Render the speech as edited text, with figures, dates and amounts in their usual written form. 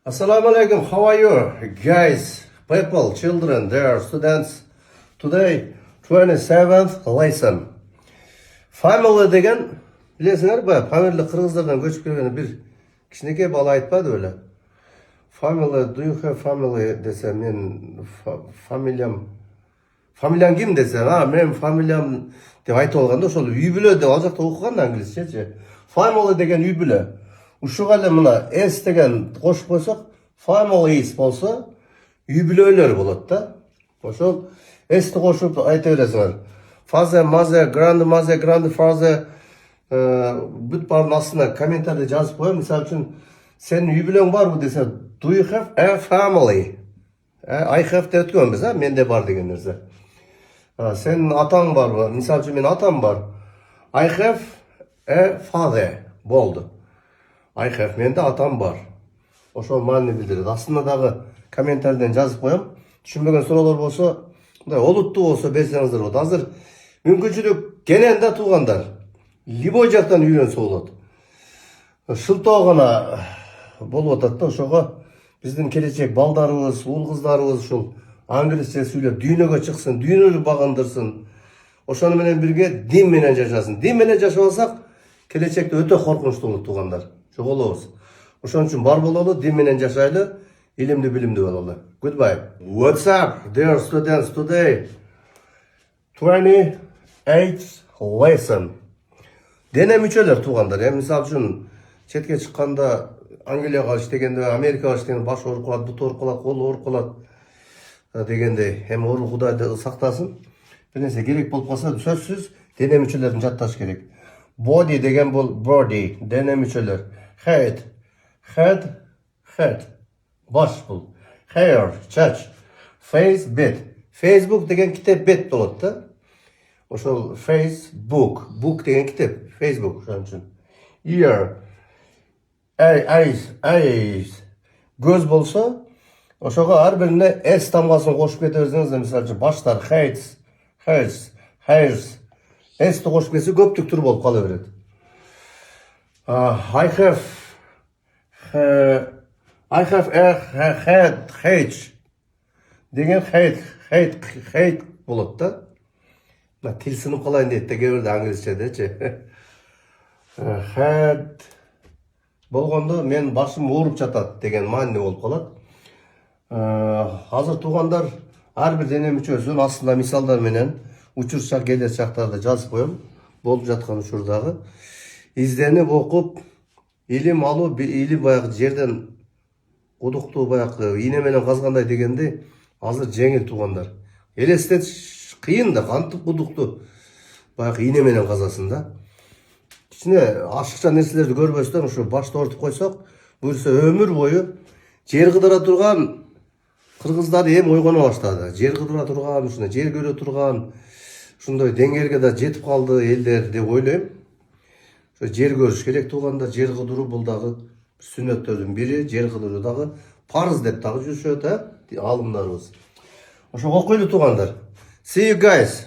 Assalamu alaikum, how are you? Guys, people, children, dear students. Today, 27th lesson. Family деген, білесіңер ба, family қырғыздардан көшіп келген бір кішінекей бала айтпады өлі. Family, do you have family десе, мен фамилияң кім десе, мен фамилиям деп айтып алғанда, сол үй бүле деп ал жақта оқыған англисше. Family деген үй бүле. Ушуғалы мына S деген қошып қойсақ, families болса, үй бүлелер болады да. Ошол S-ті қошып айта бересіңер. Father, mother, grandmother, grandfather, бүт барын астына комментарий жазып қойып, мысалы үшін, сен үй бүлең бар бұл десе, do you have a family? I have деп өткен біз, менде бар деген нәрсе. Сен атаң бар ба? Мысалы үшін, мен атам бар. I have a father болды. I have, менде атам бар. Ошол маани билдирет. Астындағы комментарийден жазып коем. Түшүнбөгөн суроолор болсо, мындай олуттуу болсо берсеңиздер болот. Азыр мүмкүнчүлүк кененде туугандар Либой жактан үйрөнсө болот. Шылтоо гана болуп атат да, ошого биздин келечек балдарыбыз, уул кыздарыбыз ушул англисче сүйлөп дүйнөгө чыксын, дүйнөнү багындырсын. Ошону менен бирге дин менен жашасын. Дин менен жашабасак, келечекте өтө коркунучтуу болот туугандар. Жоголобуз. Ошон үчүн бар бололу, дин менен жашайлы, илимди билимдүү бололу. Goodbye. What's up, dear students? Today, 28th lesson. Дене мүчөлөр туугандар. Мисалы үчүн, четке чыкканда, Англияга иштегенде, Америкага иштегенде баш ооруп калат, бут ооруп калат, кол ооруп калат дегенде, эми оору Кудайды сактасын. Бир нерсе керек болуп калса, сөзсүз дене мүчөлөрүн жатташ керек. Body деген бул body, дене мүчөлөр. Head, баш бул. Hair, чач. Face, бет. Facebook деген китеп бет болот да. Ошол Facebook, book деген китеп, Facebook ошон үчүн. Ear, eyes, көз болсо, ошого ар бирине S тамгасын кошуп кете берсеңиз, мисалы үчүн баштар hairs, S-ти кошуп кетсе көптүктүр болуп кала берет. I have a head, деген hate болот да. Тил сынып калайын дейт да кээ бирде англисчедечи. Head болгондо мен башым ооруп жатат деген маани болуп калат. Азыр туугандар ар бир дене мүчөсүн астында мисалдар менен учурчак келер чактарды жазып коем. Болуп жаткан учурдагы изденип окуп, илим алуу, илим баягы жерден кудуктуу баягы ийне менен казгандай дегенди азыр жеңил туугандар. Элестетиш кыйын да, кантип кудукту баягы ийне менен казасың да. Кичине ашыкча нерселерди көрбөстөн ушу башты ортуп койсок, буюрса өмүр бою жер кыдыра турган кыргыздар эми ойгоно баштады. Жер кыдыра турган, ушундай жер көрө турган, ушундай деңгээлге да жетип калды элдер деп ойлойм. Ошо жер көрүш керек туугандар, жер кыдыруу бул дагы сүннөттөрдүн бири, жер кыдыруу дагы парыз деп дагы жүрүшөт, алымдарыбыз. Ошо окуйлу туугандар. See you guys.